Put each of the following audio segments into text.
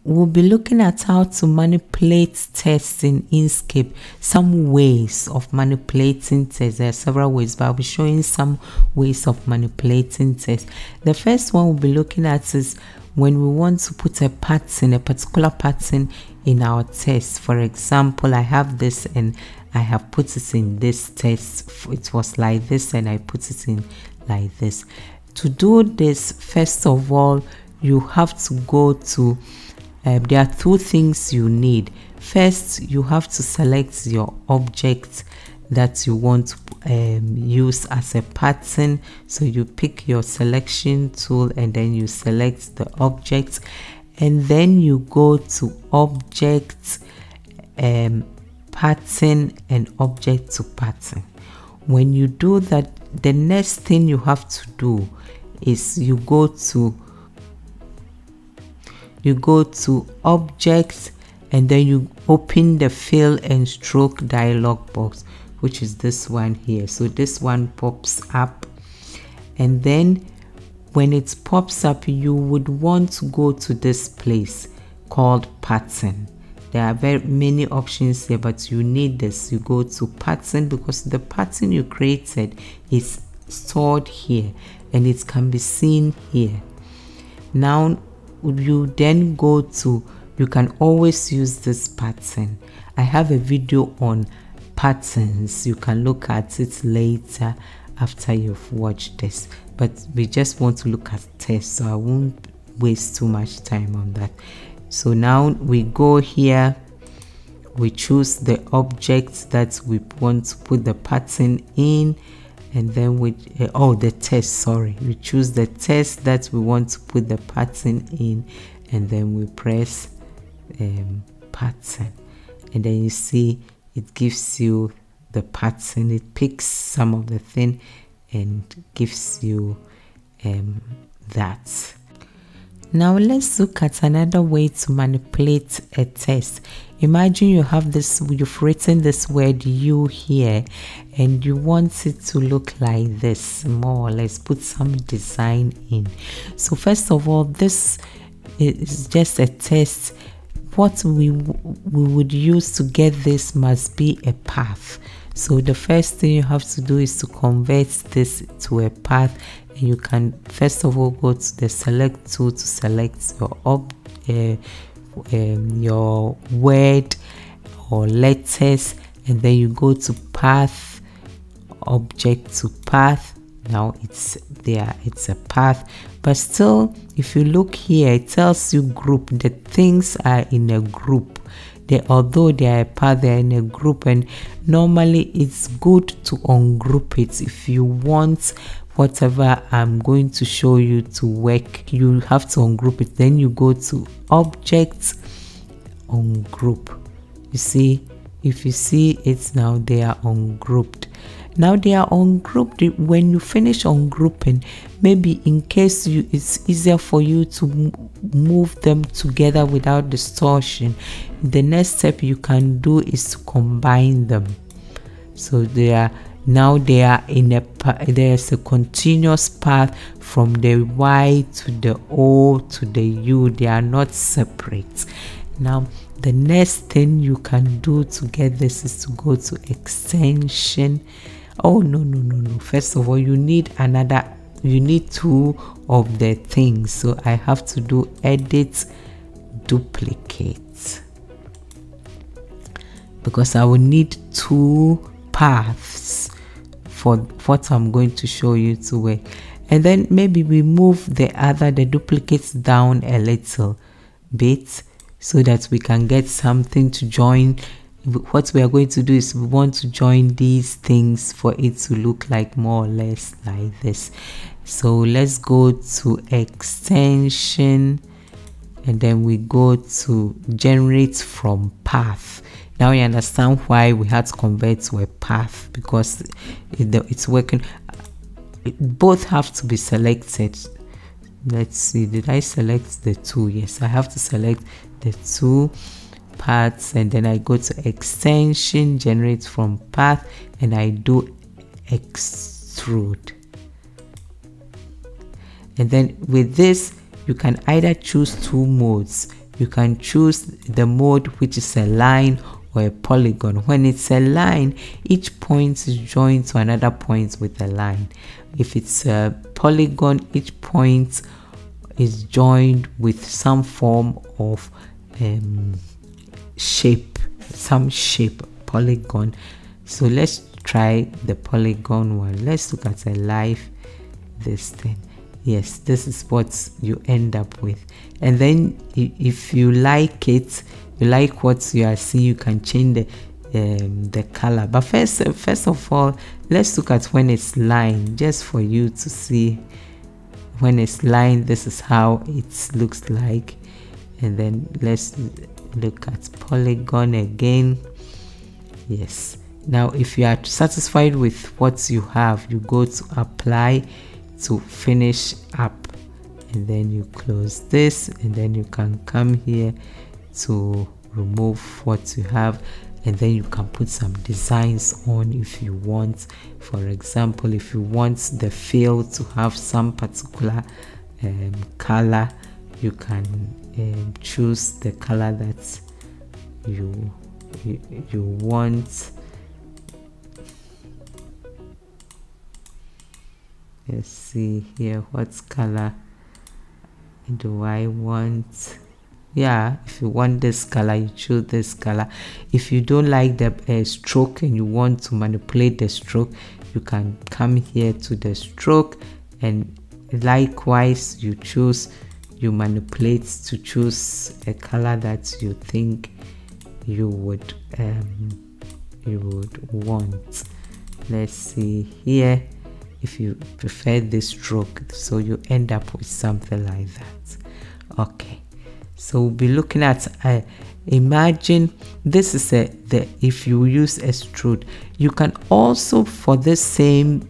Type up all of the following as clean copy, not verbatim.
we'll be looking at how to manipulate text in Inkscape, some ways of manipulating text. There are several ways, but I'll be showing some ways of manipulating text. The first one we'll be looking at is when we want to put a pattern, a particular pattern in our text. For example, I have this and I have put it in this text. It was like this and I put it in like this. To do this, first of all, you have to go to, there are two things you need. First, you have to select your object that you want to use as a pattern. So you pick your selection tool and then you select the object, and then you go to object, pattern, and object to pattern. When you do that, the next thing you have to do is you go to object, and then you open the fill and stroke dialog box, which is this one here. So this one pops up, and then when it pops up, you would want to go to this place called pattern. There are very many options here, but you need this. You go to pattern because the pattern you created is stored here and it can be seen here. Now you then go to, you can always use this pattern. I have a video on patterns. You can look at it later after you've watched this, but we just want to look at text, so I won't waste too much time on that. So now we go here, we choose the object that we want to put the pattern in, and then we the text, sorry, we choose the text that we want to put the pattern in, and then we press pattern, and then you see it gives you the pattern. It picks some of the thing and gives you that. Now let's look at another way to manipulate a text. Imagine you have this, you've written this word "you" here, and you want it to look like this, more or less. Put some design in. So first of all, this is just a text. What we would use to get this must be a path. So the first thing you have to do is to convert this to a path. And you can first of all go to the select tool to select your word or letters, and then you go to path, object to path. Now it's there, it's a path, but still if you look here, it tells you group. The things are in a group. Although they are a path, they are in a group, and normally it's good to ungroup it. If you want whatever I'm going to show you to work, you have to ungroup it. Then you go to object, ungroup. You see, if you see it now, they are ungrouped. Now they are ungrouped. When you finish ungrouping, maybe in case it's easier for you to move them together without distortion, the next step you can do is to combine them. So they are in there's a continuous path from the Y to the O to the U. They are not separate. Now the next thing you can do to get this is to go to extension. Oh no, first of all, you need two of the things. So I have to do edit duplicate, because I will need two paths for what I'm going to show you to work. And then maybe we move the duplicates down a little bit so that we can get something to join. What we are going to do is we want to join these things for it to look like more or less like this. So let's go to extension, and then we go to generate from path. Now you understand why we had to convert to a path, because it's working. Both have to be selected. Let's see, did I select the two? Yes, I have to select the two paths, and then I go to extension, generate from path, and I do extrude. And then with this, you can either choose two modes. you can choose the mode, which is a line or a polygon. When it's a line, each point is joined to another point with a line. If it's a polygon, each point is joined with some form of shape, some shape, polygon. So let's try the polygon one. Let's look at a live this thing. Yes, this is what you end up with. And then if you like it, you like what you are seeing, you can change the color. But first of all, let's look at when it's lined, just for you to see. When it's lined, this is how it looks like. And then let's look at polygon again. Yes, now if you are satisfied with what you have, you go to apply to finish up, and then you close this, and then you can come here to remove what you have, and then you can put some designs on if you want. For example, if you want the fill to have some particular color, you can choose the color that you want. Let's see here, what color do I want? Yeah, if you want this color, you choose this color. If you don't like the stroke and you want to manipulate the stroke, you can come here to the stroke, and likewise you manipulate to choose a color that you think you would want. Let's see here, if you prefer this stroke, so you end up with something like that. Okay, so we'll be looking at imagine this is if you use extrude, you can also, for the same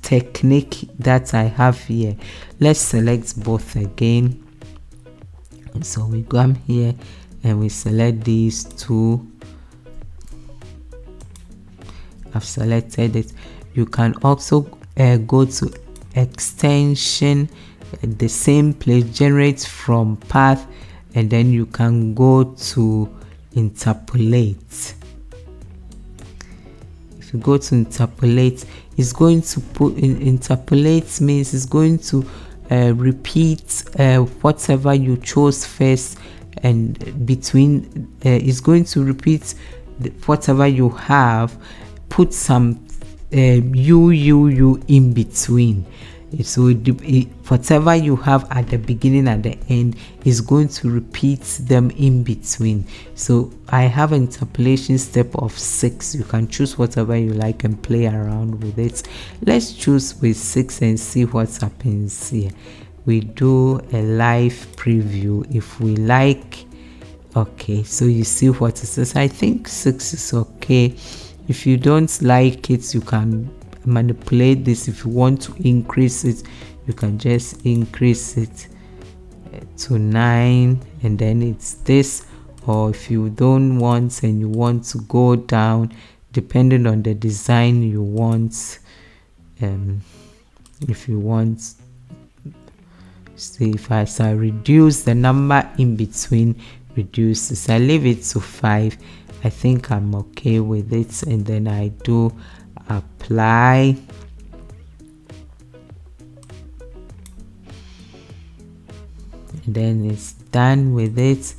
technique that I have here, let's select both again. So we come here and we select these two. I've selected it. You can also go to extension, the same place, generate from path, and then you can go to interpolate. If you go to interpolate, it's going to put in interpolate means it's going to repeat whatever you chose first, and between it's going to repeat whatever you have, put some you in between. So whatever you have at the beginning, at the end, is going to repeat them in between. So I have an interpolation step of 6. You can choose whatever you like and play around with it. Let's choose with 6 and see what happens here. We do a live preview if we like. Okay, so you see what it says. I think 6 is okay. If you don't like it, you can manipulate this. If you want to increase it, you can just increase it to 9, and then it's this. Or if you don't want and you want to go down, depending on the design you want, if you want, see, if I reduce the number in between, reduces, I leave it to 5. I think I'm okay with it, and then I do apply. And then it's done with it.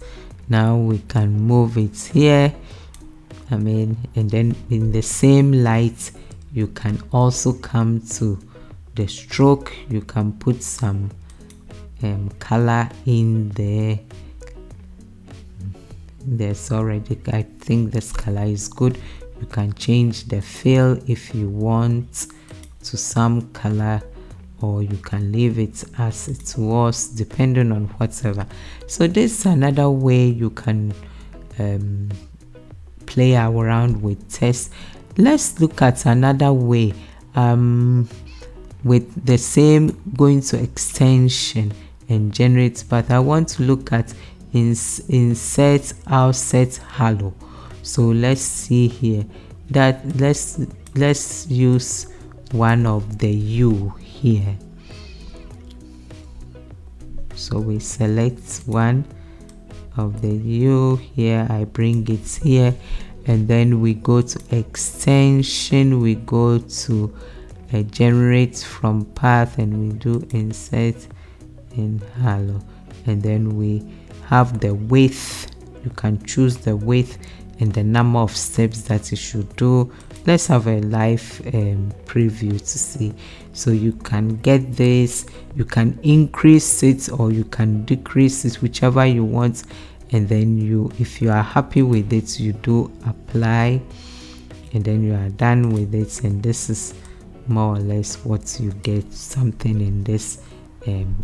Now we can move it here. And then in the same light, you can also come to the stroke. You can put some color in there. There's already, I think this color is good. You can change the fill if you want to some color, or you can leave it as it was, depending on whatever. So this is another way you can play around with text. Let's look at another way with the same, going to extension and generate, but I want to look at inset, outset, halo. So let's see here that let's use one of the U here. So we select one. of the U here. I bring it here, and then we go to extension, we go to generate from path, and we do insert in halo, and then we have the width. You can choose the width and the number of steps that you should do. Let's have a live preview to see. So you can get this, you can increase it or you can decrease it, whichever you want, and then if you are happy with it, you do apply, and then you are done with it. And this is more or less what you get, something in this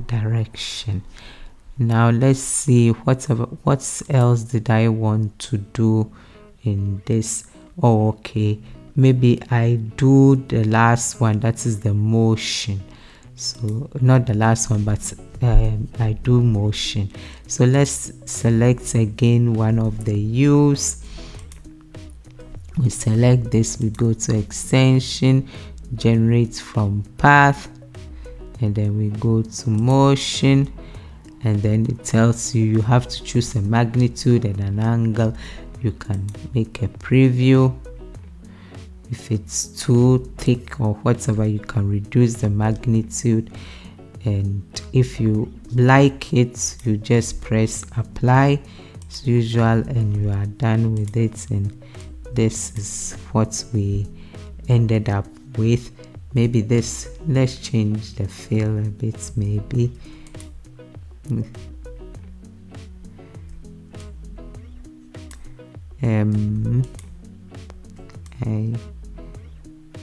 direction. Now let's see what else did I want to do in this. Oh, okay, maybe I do the last one, that is the motion. So not the last one, but I do motion. So let's select again one of the U's. We select this, we go to extension, generate from path, and then we go to motion, and then it tells you have to choose a magnitude and an angle. You can make a preview. If it's too thick or whatever, you can reduce the magnitude, and if you like it, you just press apply as usual, and you are done with it. And this is what we ended up with. Maybe this, let's change the fill a bit, maybe. I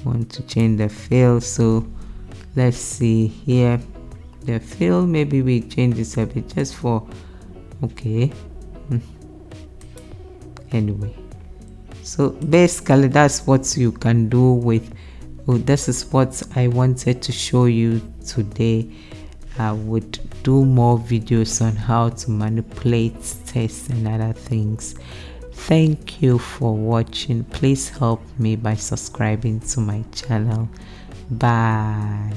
want to change the fill, so let's see here. The fill, maybe we change this a bit just for okay. Anyway, so basically that's what you can do with this is what I wanted to show you today. I would do more videos on how to manipulate text and other things. Thank you for watching. Please help me by subscribing to my channel. Bye.